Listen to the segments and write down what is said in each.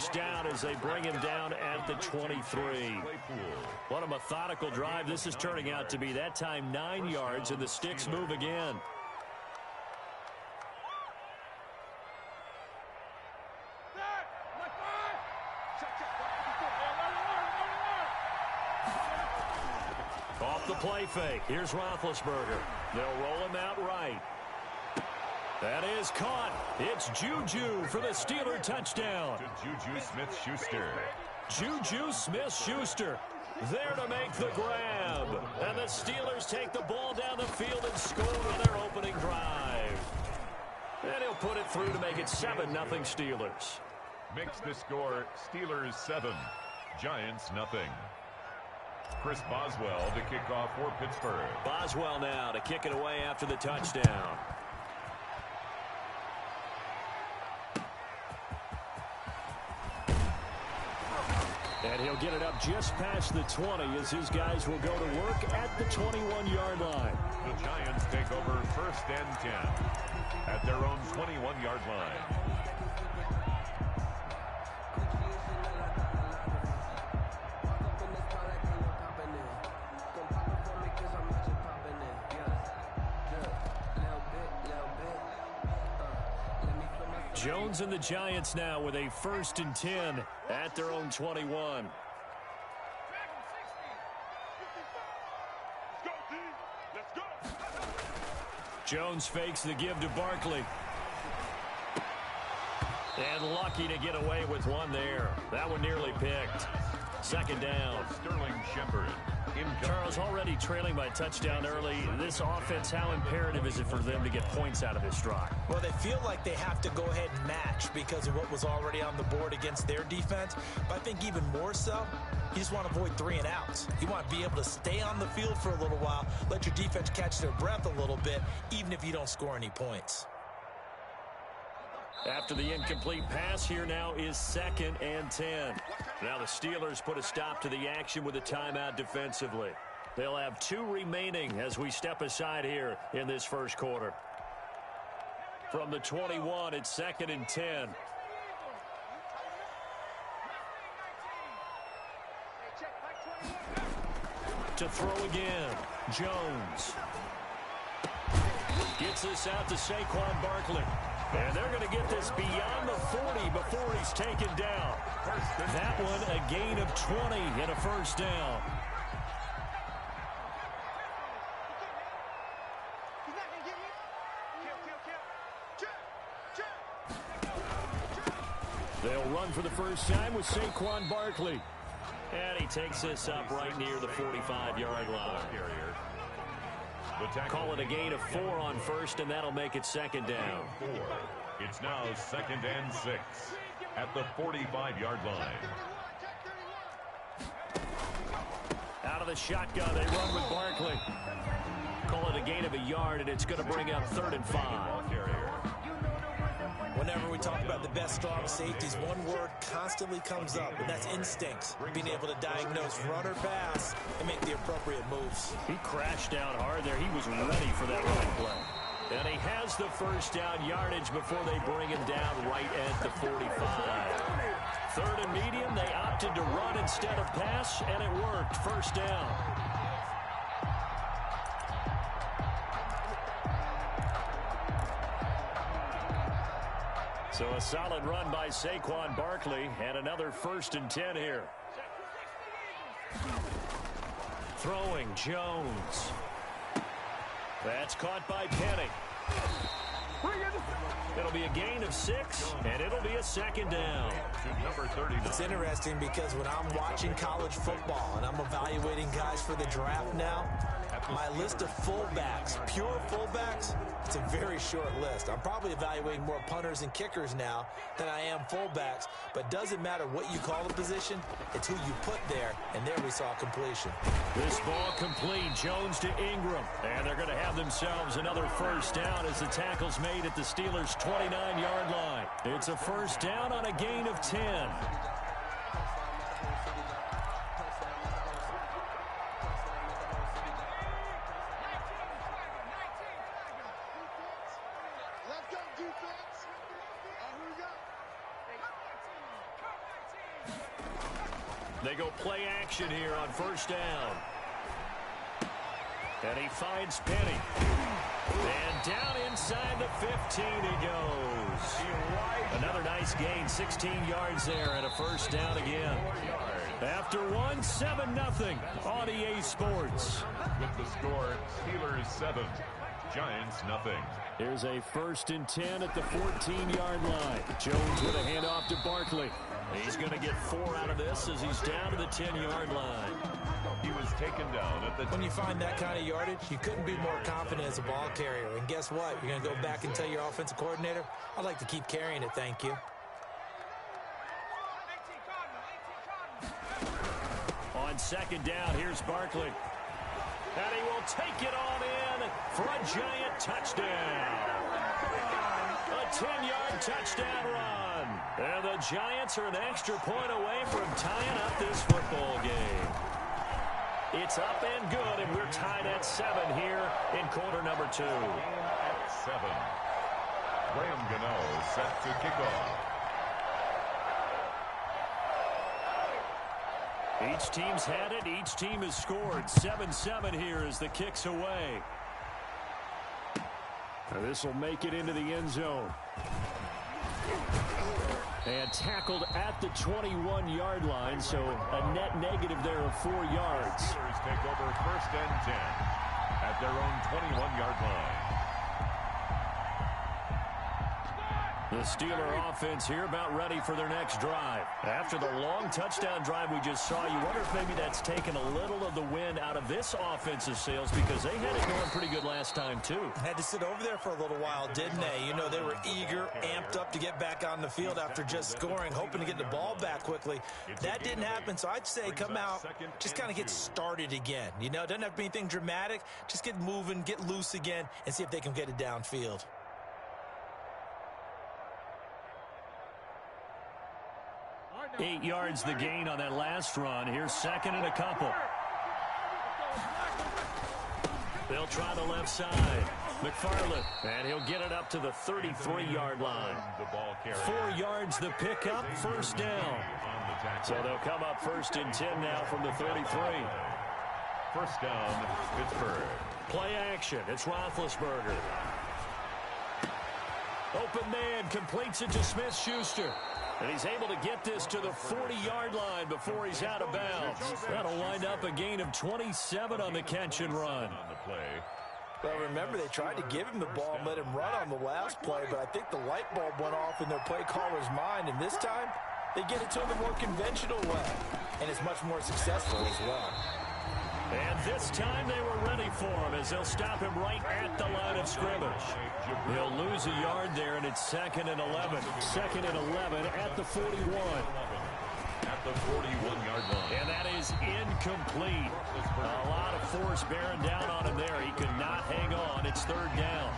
first down as they bring him down at the 23. What a methodical drive this is turning out to be. That time 9 yards, and the sticks move again. Off the play fake. Here's Roethlisberger. They'll roll him out right. That is caught. It's Juju for the Steeler touchdown. To Juju Smith-Schuster. Juju Smith-Schuster there to make the grab. And the Steelers take the ball down the field and score on their opening drive. And he'll put it through to make it 7-0 Steelers. Makes the score Steelers 7, Giants nothing. Chris Boswell to kick off for Pittsburgh. Boswell now to kick it away after the touchdown. And he'll get it up just past the 20 as his guys will go to work at the 21-yard line. The Giants take over 1st and 10 at their own 21-yard line. Jones and the Giants now with a 1st and 10 at their own 21. Jones fakes the give to Barkley. And lucky to get away with one there. That one nearly picked. 2nd down. Sterling Shepard. Charles, already trailing by a touchdown early. This offense, how imperative is it for them to get points out of this drive? Well, they feel like they have to go ahead and match because of what was already on the board against their defense. But I think even more so, you just want to avoid 3 and outs. You want to be able to stay on the field for a little while, let your defense catch their breath a little bit, even if you don't score any points. After the incomplete pass, here now is 2nd and 10. Now the Steelers put a stop to the action with a timeout defensively. They'll have 2 remaining as we step aside here in this first quarter. From the 21, it's 2nd and 10. To throw again, Jones. Gets this out to Saquon Barkley. And they're going to get this beyond the 40 before he's taken down. That one a gain of 20 and a 1st down. They'll run for the first time with Saquon Barkley. And he takes this up right near the 45-yard line. Call it a gain of 4 on 1st, and that'll make it 2nd down. It's now 2nd and 6 at the 45-yard line. Out of the shotgun, they run with Barkley. Call it a gain of a yard, and it's going to bring up 3rd and 5. Whenever we talk about the best strong safeties, one word constantly comes up, and that's instincts. Being able to diagnose run or pass and make the appropriate moves. He crashed down hard there. He was ready for that running play. And he has the 1st down yardage before they bring him down right at the 45. 3rd and medium, they opted to run instead of pass, and it worked. 1st down. So a solid run by Saquon Barkley, and another 1st and 10 here. Throwing Jones. That's caught by Penny. It'll be a gain of 6, and it'll be a 2nd down. Number 30. It's interesting because when I'm watching college football and I'm evaluating guys for the draft now, my list of fullbacks, pure fullbacks, it's a very short list. I'm probably evaluating more punters and kickers now than I am fullbacks, but doesn't matter what you call the position, it's who you put there, and there we saw completion. This ball complete, Jones to Ingram, and they're going to have themselves another 1st down as the tackle's made at the Steelers' 29-yard line. It's a 1st down on a gain of 10. They go play action here on first down. And he finds Penny. And down inside the 15 he goes. Another nice gain, 16 yards there and a first down again. After 7-0 on EA Sports. With the score, Steelers 7, Giants nothing. Here's a 1st and 10 at the 14-yard line. Jones with a handoff to Barkley. He's going to get 4 out of this as he's down to the 10-yard line. He was taken down at the... When you find that kind of yardage, you couldn't be more confident as a ball carrier. And guess what? You're going to go back and tell your offensive coordinator, I'd like to keep carrying it, thank you. On 2nd down, here's Barkley. And he will take it on in for a Giant touchdown. A 10-yard touchdown run. And the Giants are an extra point away from tying up this football game. It's up and good, and we're tied at 7 here in quarter number 2. At 7. Graham Gano set to kick off. Each team's had it. Each team has scored. 7-7 here as the kick's away. This will make it into the end zone. And tackled at the 21-yard line, so a net negative there of 4 yards. Steelers take over 1st and 10 at their own 21-yard line. The Steeler offense here about ready for their next drive. After the long touchdown drive we just saw, you wonder if maybe that's taken a little of the wind out of this offensive sails because they had it going pretty good last time too. Had to sit over there for a little while, didn't they? You know, they were eager, amped up to get back on the field after just scoring, hoping to get the ball back quickly. That didn't happen, so I'd say come out, just kind of get started again. You know, it doesn't have to be anything dramatic. Just get moving, get loose again, and see if they can get it downfield. 8 yards the gain on that last run. Here's 2nd and a couple. They'll try the left side. McFarland, and he'll get it up to the 33-yard line. 4 yards the pickup, 1st down. So they'll come up 1st and 10 now from the 33. 1st down, Pittsburgh. Play action. It's Roethlisberger. Open man completes it to Smith-Schuster. And he's able to get this to the 40-yard line before he's out of bounds. That'll wind up a gain of 27 on the catch and run. Well, remember, they tried to give him the ball and let him run on the last play, but I think the light bulb went off in their play caller's mind, and this time they get it to him the more conventional way, and it's much more successful as well. And this time they were ready for him as they'll stop him right at the line of scrimmage. He'll lose a yard there, and it's 2nd and 11. 2nd and 11 at the 41. At the 41-yard line. And that is incomplete. A lot of force bearing down on him there. He could not hang on. It's 3rd down.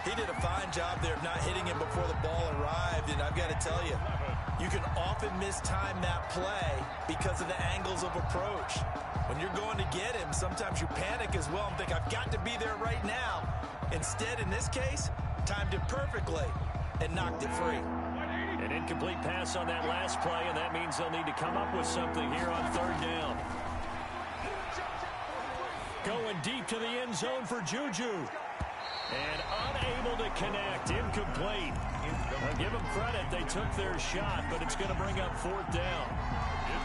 He did a fine job there of not hitting him before the ball arrived, and I've got to tell you, you can often mistime that play because of the angles of approach. When you're going to get him, sometimes you panic as well and think, I've got to be there right now. Instead, in this case, timed it perfectly and knocked it free. An incomplete pass on that last play, and that means they'll need to come up with something here on 3rd down. Going deep to the end zone for Juju. And unable to connect. Incomplete. I'll give them credit. They took their shot, but it's going to bring up 4th down.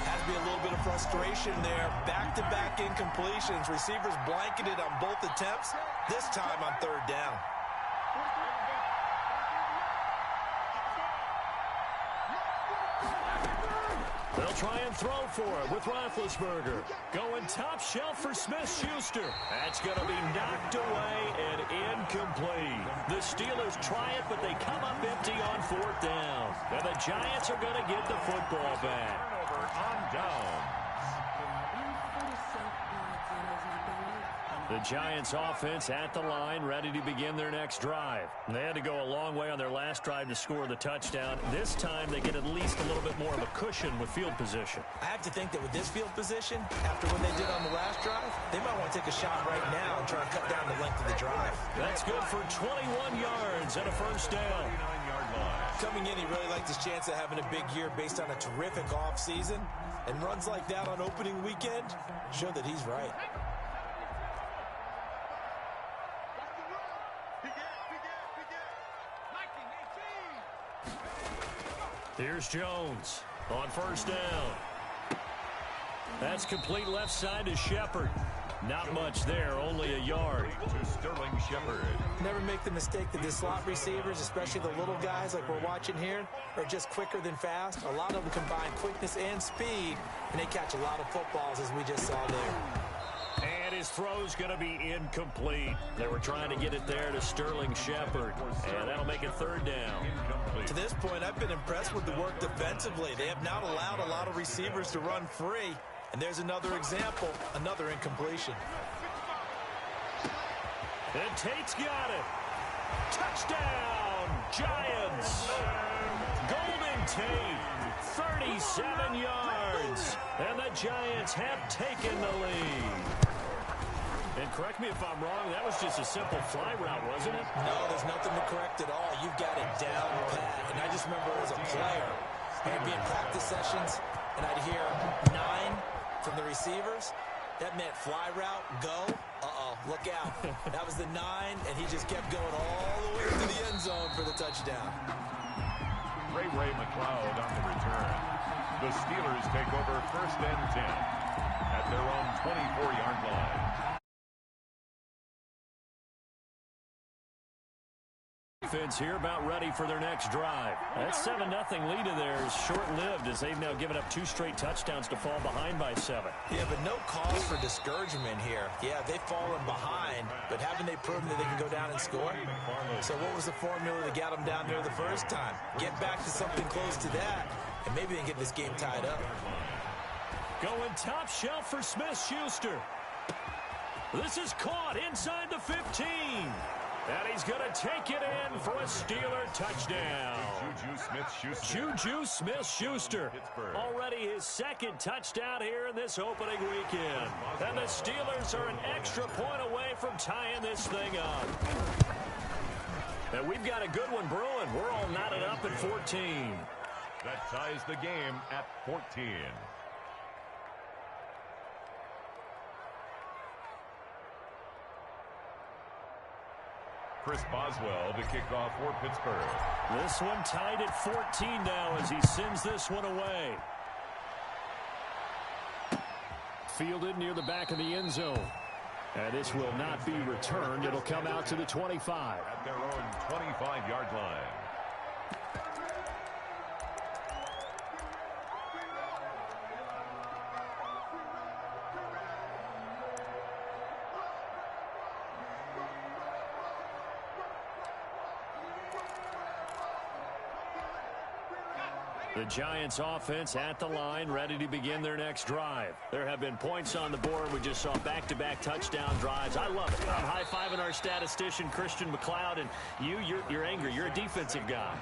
Has to be a little bit of frustration there. Back-to-back incompletions. Receivers blanketed on both attempts. This time on 3rd down. They'll try and throw for it with Roethlisberger. Going top shelf for Smith-Schuster. That's going to be knocked away and incomplete. The Steelers try it, but they come up empty on 4th down. And the Giants are going to get the football back. Turnover on down. The Giants offense at the line, ready to begin their next drive. They had to go a long way on their last drive to score the touchdown. This time they get at least a little bit more of a cushion with field position. I have to think that with this field position, after what they did on the last drive, they might want to take a shot right now and try to cut down the length of the drive. That's good for 21 yards and a 1st down. coming in, he really liked his chance of having a big year based on a terrific offseason. And runs like that on opening weekend show that he's right. Here's Jones on first down. That's complete left side to Shepard. Not much there, only a yard. To Sterling Shepard. Never make the mistake that the slot receivers, especially the little guys like we're watching here, are just quicker than fast. A lot of them combine quickness and speed, and they catch a lot of footballs, as we just saw there. And his throw's going to be incomplete. They were trying to get it there to Sterling Shepard, and that'll make it third down. To this point, I've been impressed with the work defensively. They have not allowed a lot of receivers to run free. And there's another example, another incompletion. And Tate's got it. Touchdown, Giants. Golden Tate, 37 yards. And the Giants have taken the lead. And correct me if I'm wrong, that was just a simple fly route, wasn't it? No, there's nothing to correct at all. You've got it down pat. And I just remember as a player, I'd be in practice sessions, and I'd hear 9 from the receivers. That meant fly route, go. Uh-oh, look out. That was the 9, and he just kept going all the way to the end zone for the touchdown. Ray McLeod on the return. The Steelers take over first and 10 at their own 24-yard line. Defense here about ready for their next drive. That 7-0 lead of theirs is short-lived as they've now given up 2 straight touchdowns to fall behind by 7. Yeah, but no cause for discouragement here. Yeah, they've fallen behind, but haven't they proven that they can go down and score? So what was the formula that got them down there the first time? Get back to something close to that, and maybe they can get this game tied up. Going top shelf for Smith-Schuster. This is caught inside the 15. And he's going to take it in for a Steeler touchdown. Juju Smith-Schuster. Already his second touchdown here in this opening weekend. And the Steelers are an extra point away from tying this thing up. And we've got a good one brewing. We're all knotted up at 14. That ties the game at 14. Chris Boswell to kick off for Pittsburgh. This one tied at 14 now as he sends this one away. Fielded near the back of the end zone. And this will not be returned. It'll come out to the 25. At their own 25-yard line. The Giants offense at the line, ready to begin their next drive. There have been points on the board. We just saw back-to-back touchdown drives. I love it. I'm high-fiving our statistician, Christian McLeod, and you're angry. You're a defensive guy.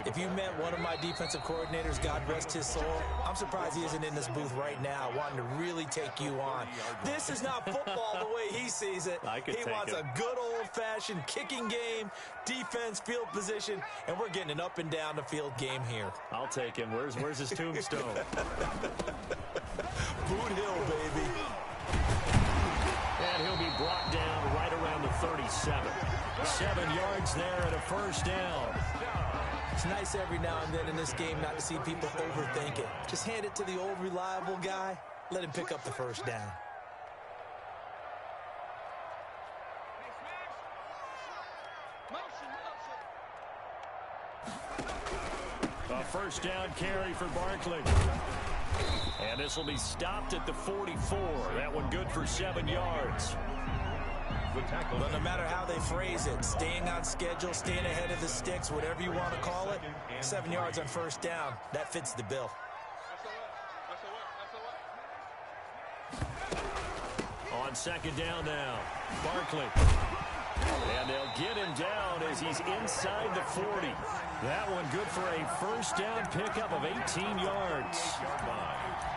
If you met one of my defensive coordinators, God rest his soul, I'm surprised he isn't in this booth right now wanting to really take you on. This is not football the way he sees it. He wants a good old-fashioned kicking game, defense, field position, and we're getting an up-and-down-the-field game here. I'll take him. Where's his tombstone? Boot Hill, baby. And he'll be brought down right around the 37. 7 yards there and a first down. It's nice every now and then in this game not to see people overthink it. Just hand it to the old reliable guy. Let him pick up the first down. A first down carry for Barkley. And this will be stopped at the 44. That one good for 7 yards. But no matter how they phrase it, staying on schedule, staying ahead of the sticks, whatever you want to call it, 7 yards on first down, that fits the bill. On second down now, Barkley. And they'll get him down as he's inside the 40. That one good for a first down pickup of 18 yards.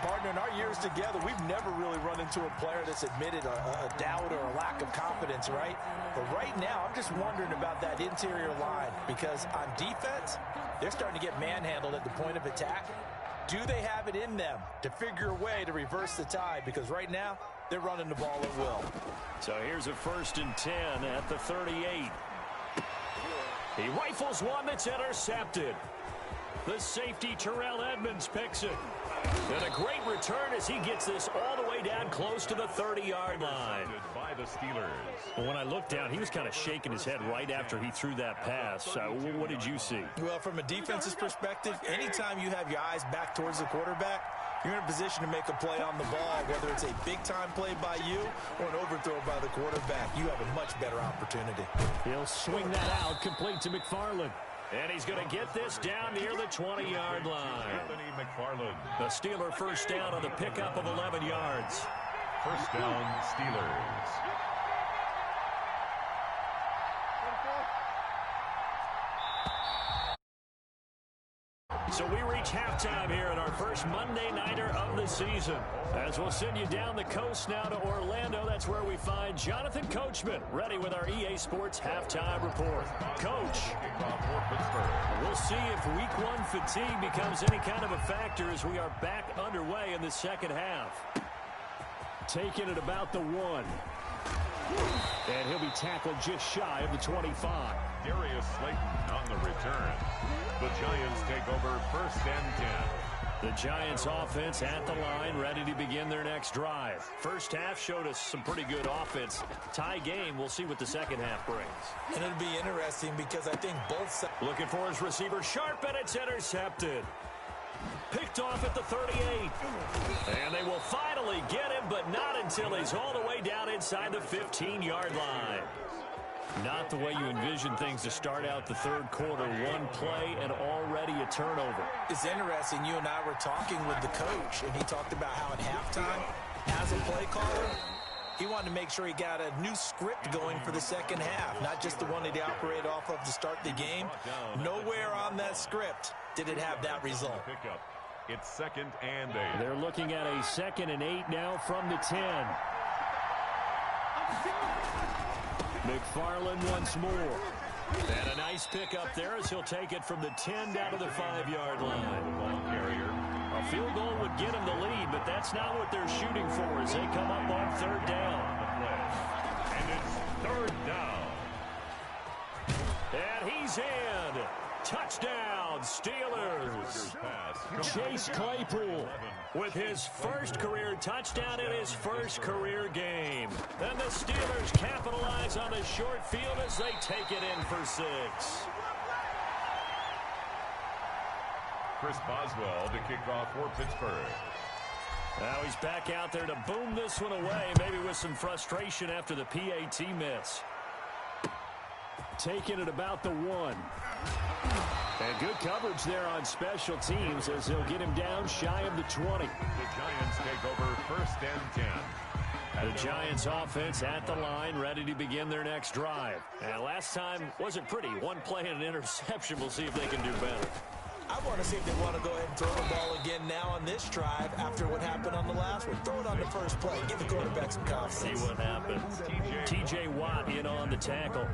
Partner, in our years together, we've never really run into a player that's admitted a doubt or a lack of confidence, right? But right now, I'm just wondering about that interior line because on defense, they're starting to get manhandled at the point of attack. Do they have it in them to figure a way to reverse the tide? Because right now, they're running the ball at will. So here's a 1st and 10 at the 38. He rifles one that's intercepted. The safety, Terrell Edmonds, picks it. And a great return as he gets this all the way down close to the 30-yard line. By the Steelers. Well, when I looked down, he was kind of shaking his head right after he threw that pass. What did you see? Well, from a defense's perspective, anytime you have your eyes back towards the quarterback, you're in a position to make a play on the ball, whether it's a big-time play by you or an overthrow by the quarterback. You have a much better opportunity. He'll swing that out, complete to McFarland. And he's going to get this down near the 20-yard line. The Steeler first down on the pickup of 11 yards. First down, Steelers. So we reach halftime here in our first Monday Nighter of the season. As we'll send you down the coast now to Orlando, that's where we find Jonathan Coachman, ready with our EA Sports Halftime Report. Coach, we'll see if Week 1 fatigue becomes any kind of a factor as we are back underway in the second half. Taking it about the 1. And he'll be tackled just shy of the 25. Darius Slayton on the return. The Giants take over 1st and 10. The Giants offense at the line, ready to begin their next drive. First half showed us some pretty good offense. Tie game, we'll see what the second half brings. And it'll be interesting because I think both sides... Looking for his receiver, Sharp, and it's intercepted. Picked off at the 38. And they will finally get him, but not until he's all the way down inside the 15-yard line. Not the way you envision things to start out the third quarter. One play and already a turnover. It's interesting. You and I were talking with the coach, and he talked about how at halftime, as a play caller, he wanted to make sure he got a new script going for the second half, not just the one that he operated off of to start the game. Nowhere on that script did it have that result. It's 2nd and 8. They're looking at a 2nd and 8 now from the 10. McFarland once more. And a nice pick up there as he'll take it from the 10 down to the 5-yard line. A field goal would get him the lead, but that's not what they're shooting for as they come up on 3rd down. And it's 3rd down. And he's in. Touchdown, Steelers. Chase Claypool with his first career touchdown in his first career game. Then the Steelers capitalize on the short field as they take it in for 6. Chris Boswell to kick off for Pittsburgh. Now he's back out there to boom this one away, maybe with some frustration after the PAT miss. Taking it about the 1. And good coverage there on special teams as they'll get him down shy of the 20. The Giants take over 1st and 10. The Giants offense at the line, ready to begin their next drive. And last time wasn't pretty. One play and an interception. We'll see if they can do better. I want to see if they want to go ahead and throw the ball again now on this drive after what happened on the last one. Throw it on the first play. Give the quarterback some confidence. See what happens. T.J. Watt in on the tackle.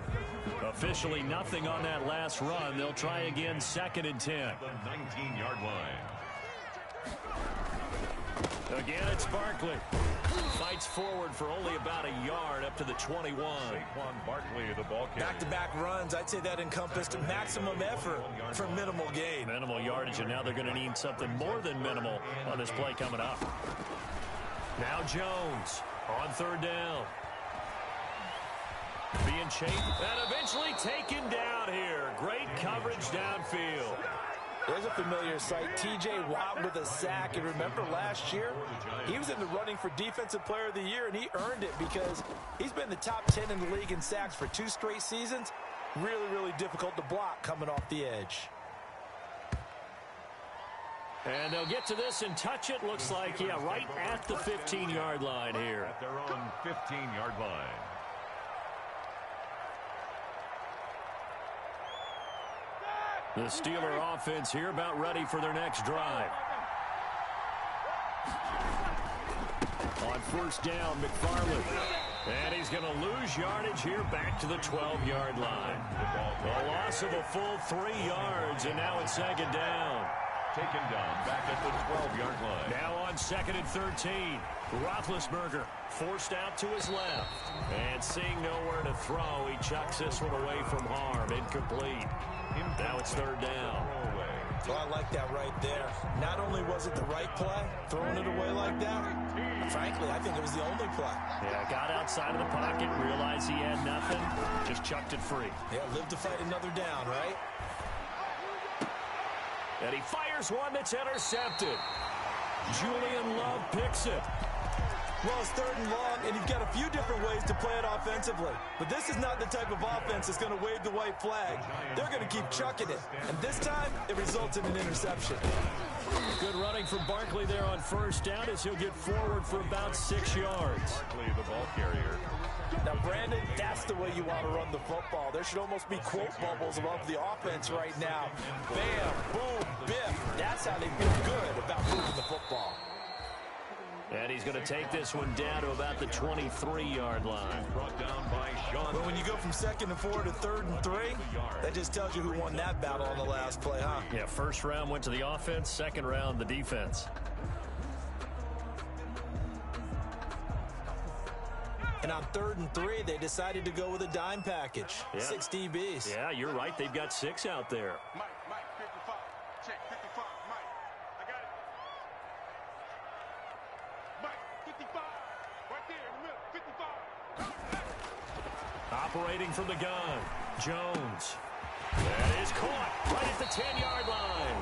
Officially nothing on that last run. They'll try again 2nd and 10. The 19-yard line. Again, it's Barkley. Fights forward for only about a yard up to the 21. Saquon Barkley, the ball carrier. Back-to-back runs, I'd say that encompassed maximum effort for minimal gain. Minimal yardage, and now they're going to need something more than minimal on this play coming up. Now Jones on 3rd down. Being chased and eventually taken down here. Great coverage downfield. There's a familiar sight. T.J. Watt with a sack. And remember last year, he was in the running for Defensive Player of the Year, and he earned it because he's been the top 10 in the league in sacks for 2 straight seasons. Really, really difficult to block coming off the edge. And they'll get to this and touch it. Looks like, yeah, right at the 15-yard line here. At their own 15-yard line. The Steeler offense here about ready for their next drive. On first down, McFarland. And he's going to lose yardage here back to the 12-yard line. A loss of a full 3 yards, and now it's second down. Taken down back at the 12-yard line. Now on second and 13. Roethlisberger forced out to his left. And seeing nowhere to throw, he chucks this one away from harm. Incomplete. Now it's third down. Well, I like that right there. Not only was it the right play, throwing it away like that, frankly, I think it was the only play. Yeah, got outside of the pocket, realized he had nothing, just chucked it free. Yeah, live to fight another down, right? And he fires one that's intercepted. Julian Love picks it. Well, it's third and long, and you've got a few different ways to play it offensively. But this is not the type of offense that's going to wave the white flag. They're going to keep chucking it. And this time, it results in an interception. Good running from Barkley there on first down as he'll get forward for about 6 yards. Barkley, the ball carrier. Now, Brandon, that's the way you want to run the football. There should almost be quote bubbles above the offense right now. Bam, boom, biff. That's how they feel good about moving the football. And he's going to take this one down to about the 23-yard line. Brought down by Sean. But when you go from 2nd and 4 to 3rd and 3, that just tells you who won that battle on the last play, huh? Yeah, first round went to the offense, second round the defense. And on 3rd and 3, they decided to go with a dime package. Yeah. 6 DBs. Yeah, you're right. They've got 6 out there. Mike, 55. Check, 55. Mike, I got it. Mike, 55. Right there in the middle. 55. Operating from the gun. Jones. That is caught right at the 10-yard line.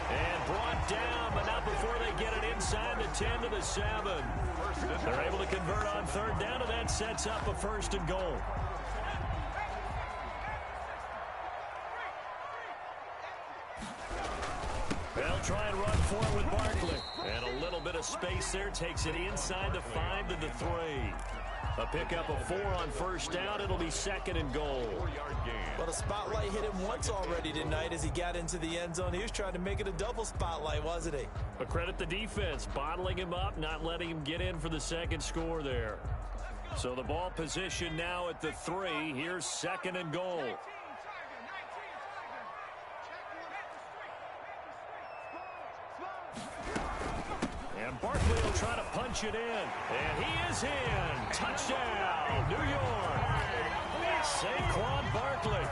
And brought down, but not before they get it inside the 10 to the 7. They're able to convert on third down, and that sets up a 1st and goal. They'll try and run for it with Barkley. And a little bit of space there takes it inside the 5 to the 3. A pickup of 4 on first down. It'll be 2nd and goal. 4-yard gain. Well, the spotlight hit him once already tonight as he got into the end zone. He was trying to make it a double spotlight, wasn't he? But credit the defense, bottling him up, not letting him get in for the second score there. So the ball position now at the 3. Here's 2nd and goal. And Barkley will try to punch it in. And he is in. Touchdown, New York. Saquon Barkley.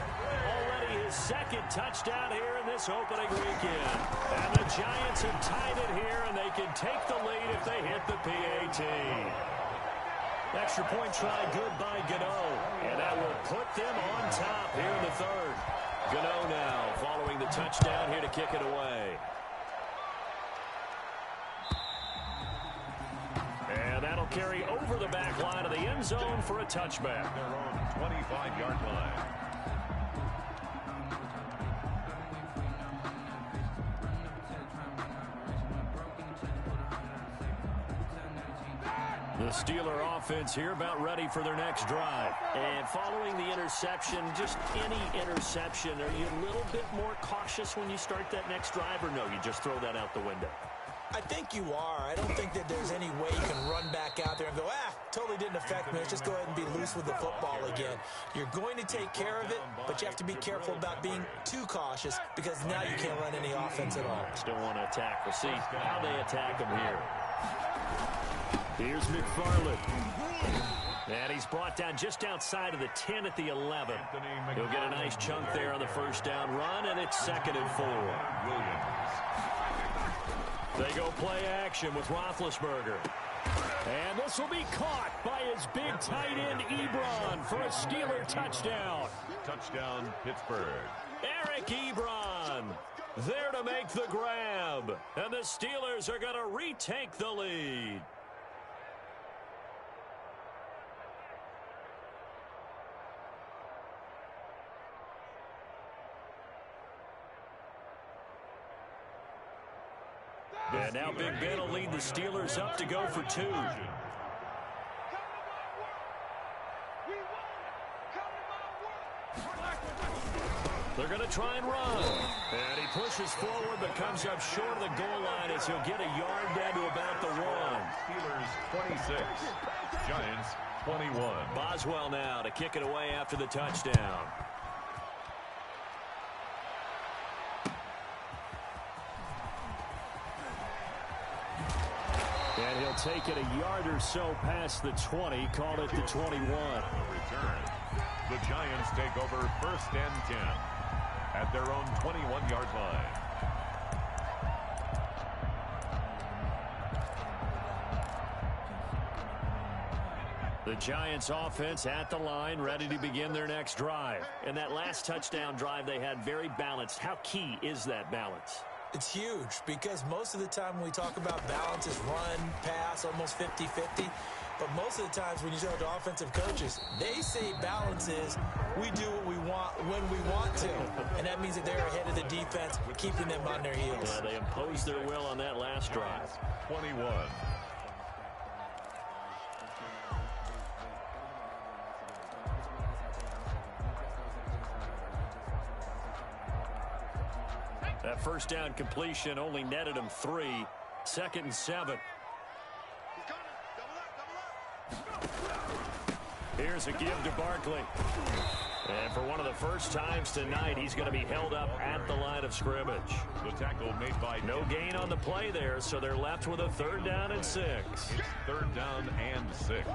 Already his 2nd touchdown here in this opening weekend. And the Giants have tied it here, and they can take the lead if they hit the PAT. Extra point try good by Gano. And that will put them on top here in the 3rd. Gano now following the touchdown here to kick it away. And that'll carry over the back line of the end zone for a touchback. Their own 25-yard line. The Steeler offense here about ready for their next drive. And following the interception, just any interception, are you a little bit more cautious when you start that next drive, or no, you just throw that out the window? I think you are. I don't think that there's any way you can run back out there and go, totally didn't affect me. Let's just go ahead and be loose with the football again. You're going to take care of it, but you have to be careful about being too cautious because now you can't run any offense at all. Just don't want to attack. We'll see how they attack him here. Here's McFarland. And he's brought down just outside of the 10 at the 11. He'll get a nice chunk there on the first down run, and it's 2nd and 4. Williams. They go play action with Roethlisberger. And this will be caught by his big tight end, Ebron, for a Steeler touchdown. Touchdown, Pittsburgh. Eric Ebron there to make the grab. And the Steelers are going to retake the lead. And now Big Ben will lead the Steelers up to go for 2. They're going to try and run. And he pushes forward but comes up short of the goal line as he'll get a yard down to about the 1. Steelers 26, Giants 21. Boswell now to kick it away after the touchdown. And he'll take it a yard or so past the 20, call it the 21. Return. The Giants take over 1st and 10 at their own 21-yard line. The Giants offense at the line, ready to begin their next drive. And that last touchdown drive they had very balanced. How key is that balance? It's huge because most of the time when we talk about balance is run, pass, almost 50-50. But most of the times when you talk to offensive coaches, they say balance is we do what we want when we want to. And that means that they're ahead of the defense, keeping them on their heels. Yeah, they imposed their will on that last drive. 21. That first down completion only netted him 3. 2nd and 7. Here's a give to Barkley. And for one of the first times tonight, he's going to be held up at the line of scrimmage. The tackle made by no gain on the play there, so they're left with a 3rd down and 6. It's 3rd down and 6.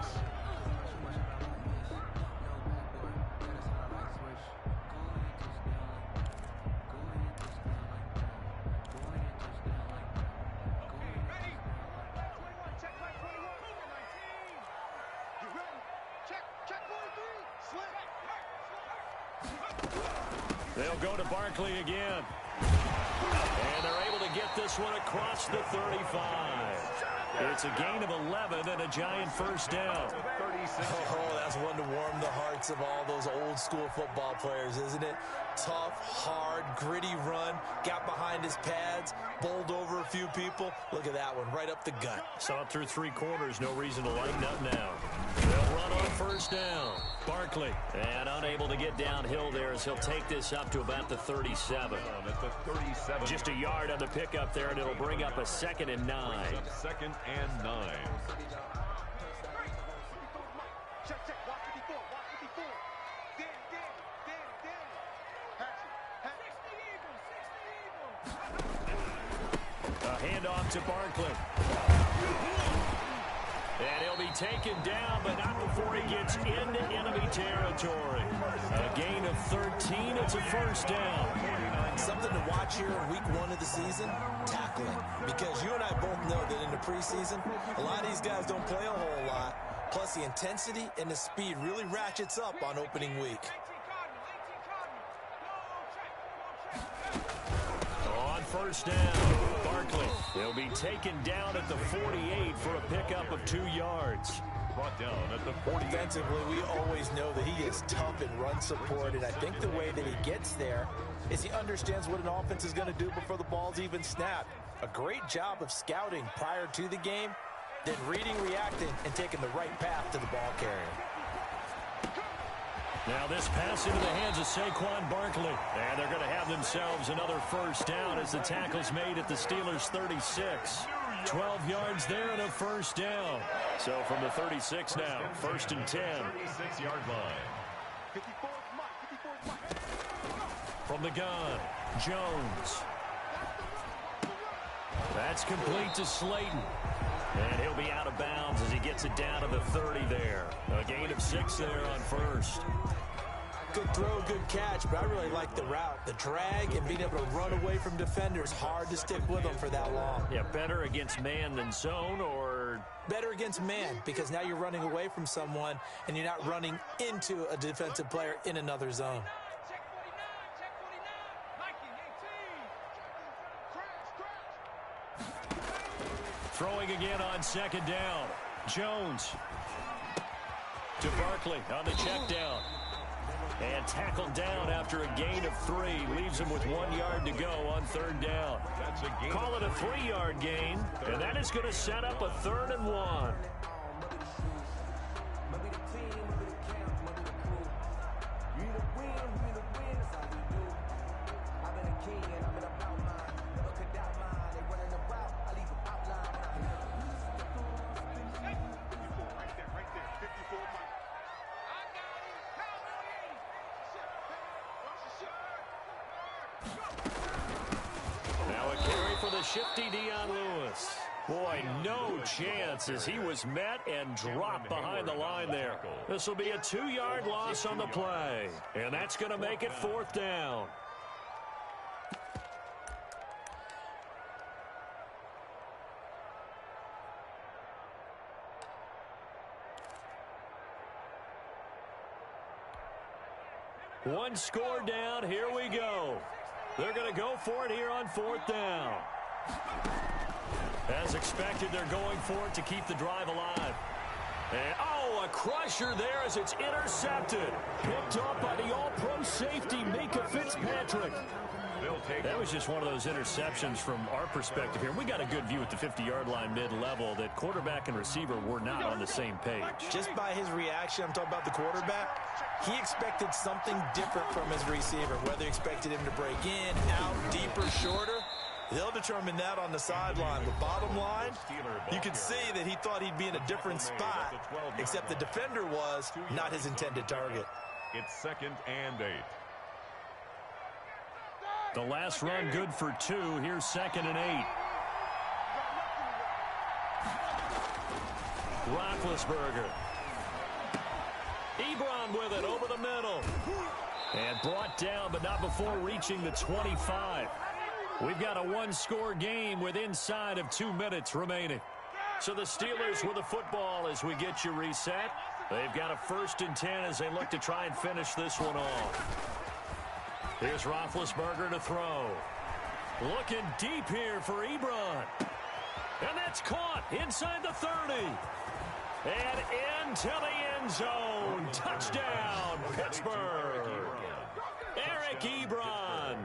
They'll go to Barkley again. And they're able to get this one across the 35. It's a gain of 11 and a Giant first down. Oh, that's one to warm the hearts of all those old school football players, isn't it? Tough, hard, gritty run. Got behind his pads, bowled over a few people. Look at that one, right up the gut. Saw it through 3 quarters. No reason to lighten up now. They'll run on first down. Barkley, and unable to get downhill there as he'll take this up to about the 37. At the 37. Just a yard on the pickup there, and it'll bring up a 2nd and 9. 2nd and 9. A handoff to Barkley. And he'll be taken down, but not before he gets into enemy territory. A gain of 13. It's a first down. Something to watch here in week 1 of the season, tackling. Because you and I both know that in the preseason, a lot of these guys don't play a whole lot. Plus, the intensity and the speed really ratchets up on opening week. On first down, Barkley. He'll be taken down at the 48 for a pickup of 2 yards. Brought down at the 40. Defensively, we always know that he is tough in run support, and I think the way that he gets there is he understands what an offense is going to do before the ball's even snapped. A great job of scouting prior to the game, then reading, reacting, and taking the right path to the ball carrier. Now this pass into the hands of Saquon Barkley. And they're going to have themselves another first down as the tackle's made at the Steelers' 36. 12 yards there and a first down. So from the 36 now, 1st and 10. 36-yard line. From the gun, Jones. That's complete to Slayton. And he'll be out of bounds as he gets it down to the 30 there. A gain of 6 there on first. Good throw, good catch, but I really like the route. The drag and being able to run away from defenders, hard to stick with them for that long. Yeah, better against man than zone, or? Better against man, because now you're running away from someone and you're not running into a defensive player in another zone. Throwing again on 2nd down. Jones to Barkley on the check down. And tackled down after a gain of 3. Leaves him with 1 yard to go on 3rd down. That's a gain. Call it a 3-yard gain. And that is going to set up a 3rd and 1. the shifty Dion Lewis. Boy, no chance as he was met and dropped behind the line there. This will be a 2-yard loss on the play, and that's going to make it 4th down. One score down. Here we go. They're going to go for it here on 4th down. As expected, they're going for it to keep the drive alive. And, oh, a crusher there as it's intercepted. Picked up by the all-pro safety, Mika Fitzpatrick. That was just one of those interceptions from our perspective here. We got a good view at the 50-yard line mid-level that quarterback and receiver were not on the same page. Just by his reaction, I'm talking about the quarterback, he expected something different from his receiver, whether he expected him to break in, out, deeper, shorter. They'll determine that on the sideline. The bottom line, you can see that he thought he'd be in a different spot, except the defender was not his intended target. It's 2nd and 8. The last run good for 2. Here's 2nd and 8. Roethlisberger. Ebron with it over the middle. And brought down, but not before reaching the 25. We've got a 1-score game with inside of 2 minutes remaining. So the Steelers with the football as we get you reset. They've got a 1st and 10 as they look to try and finish this one off. Here's Roethlisberger to throw. Looking deep here for Ebron. And that's caught inside the 30. And into the end zone. Touchdown, Pittsburgh. Eric Ebron.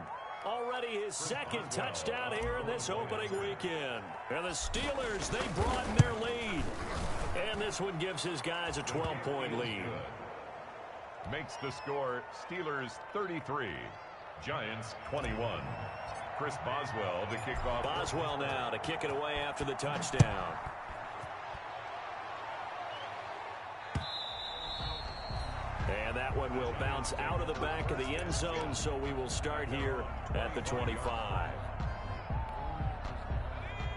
Already his 2nd touchdown here in this opening weekend. And the Steelers, they broaden their lead. And this one gives his guys a 12-point lead. Makes the score Steelers 33, Giants 21. Chris Boswell to kick off. Boswell now to kick it away after the touchdown. And that one will bounce out of the back of the end zone, so we will start here at the 25.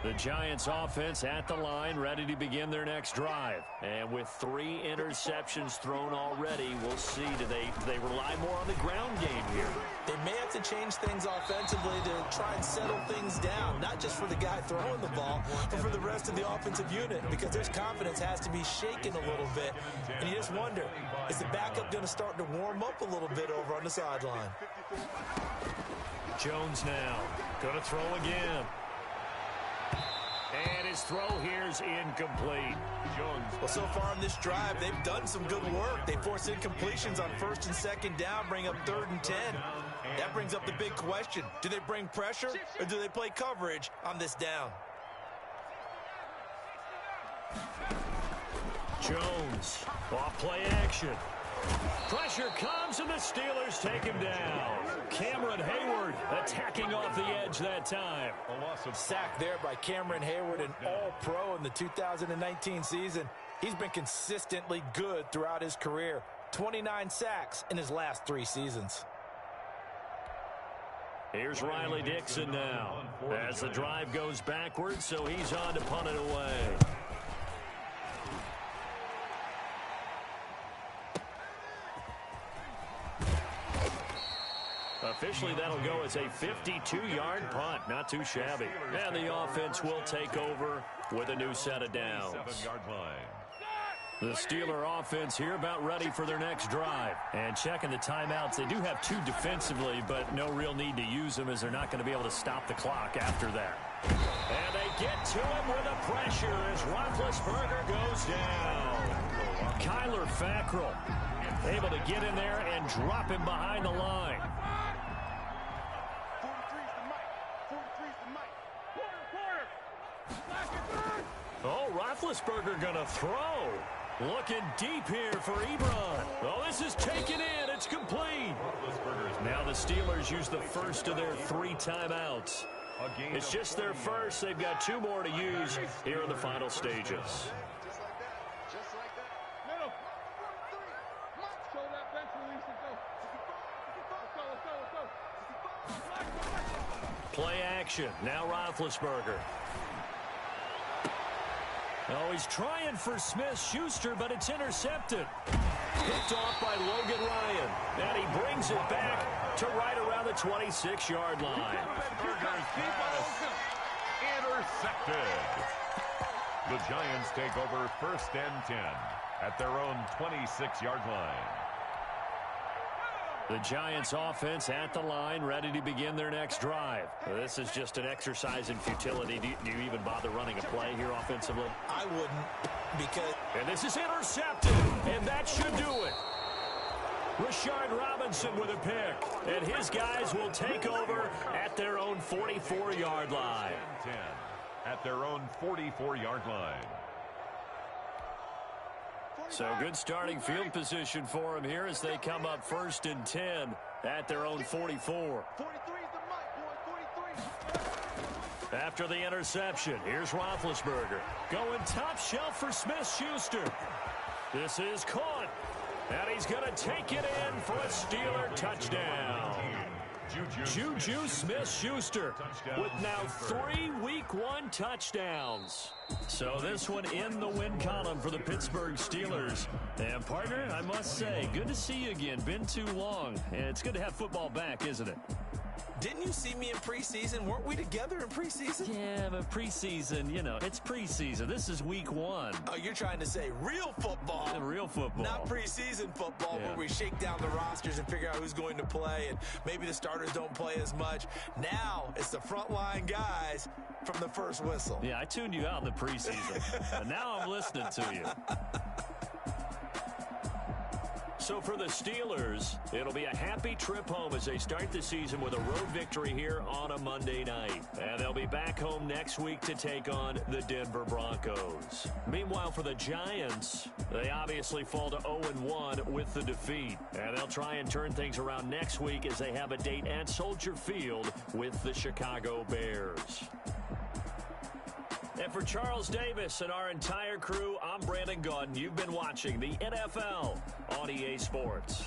The Giants offense at the line, ready to begin their next drive. And with 3 interceptions thrown already, we'll see, do they rely more on the ground game here? They may have to change things offensively to try and settle things down, not just for the guy throwing the ball, but for the rest of the offensive unit, because their confidence has to be shaken a little bit. And you just wonder, is the backup going to start to warm up a little bit over on the sideline? Jones now going to throw again. And his throw here's incomplete. Jones. Well, so far in this drive, they've done some good work. They force incompletions on 1st and 2nd down, bring up 3rd and 10. That brings up the big question. Do they bring pressure or do they play coverage on this down? Jones, off play action. Pressure comes and the Steelers take him down. Cameron Hayward attacking off the edge that time. A loss of sack there by Cameron Hayward, an all-pro in the 2019 season. He's been consistently good throughout his career. 29 sacks in his last 3 seasons. Here's Riley Dixon now as the drive goes backwards, so he's on to punt it away. Officially, that'll go as a 52-yard punt. Not too shabby. And the offense will take over with a new set of downs. The Steeler offense here about ready for their next drive. And checking the timeouts. They do have 2 defensively, but no real need to use them as they're not going to be able to stop the clock after that. And they get to him with the pressure as Roethlisberger goes down. Kyler Fackrell able to get in there and drop him behind the line. Oh, Roethlisberger going to throw. Looking deep here for Ebron. Oh, this is taken in. It's complete. Now the Steelers use the first of their 3 timeouts. It's just their first. They've got 2 more to use here in the final stages. Play action. Now Roethlisberger. Oh, he's trying for Smith-Schuster, but it's intercepted. Picked off by Logan Ryan. And he brings it back to right around the 26-yard line. Intercepted. The Giants take over 1st and 10 at their own 26-yard line. The Giants offense at the line, ready to begin their next drive. This is just an exercise in futility. Do you even bother running a play here offensively? I wouldn't, because... And this is intercepted, and that should do it. Rashard Robinson with a pick, and his guys will take over at their own 44-yard line. 10 at their own 44-yard line. So good starting field position for them here as they come up 1st and 10 at their own 44. After the interception, here's Roethlisberger. Going top shelf for Smith-Schuster. This is caught. And he's going to take it in for a Steeler touchdown. Juju Smith-Schuster with now 3 Week 1 touchdowns. So this one in the win column for the Pittsburgh Steelers. And, partner, I must say, good to see you again. Been too long. And it's good to have football back, isn't it? Didn't you see me in preseason? Weren't we together in preseason? Yeah, but preseason, you know, it's preseason. This is week 1. Oh, you're trying to say real football. Real football. Not preseason football, yeah, where we shake down the rosters and figure out who's going to play, and maybe the starters don't play as much. Now it's the frontline guys from the first whistle. Yeah, I tuned you out in the preseason. But now I'm listening to you. So for the Steelers, it'll be a happy trip home as they start the season with a road victory here on a Monday night. And they'll be back home next week to take on the Denver Broncos. Meanwhile, for the Giants, they obviously fall to 0-1 with the defeat. And they'll try and turn things around next week as they have a date at Soldier Field with the Chicago Bears. And for Charles Davis and our entire crew, I'm Brandon Gaudin. You've been watching the NFL on EA Sports.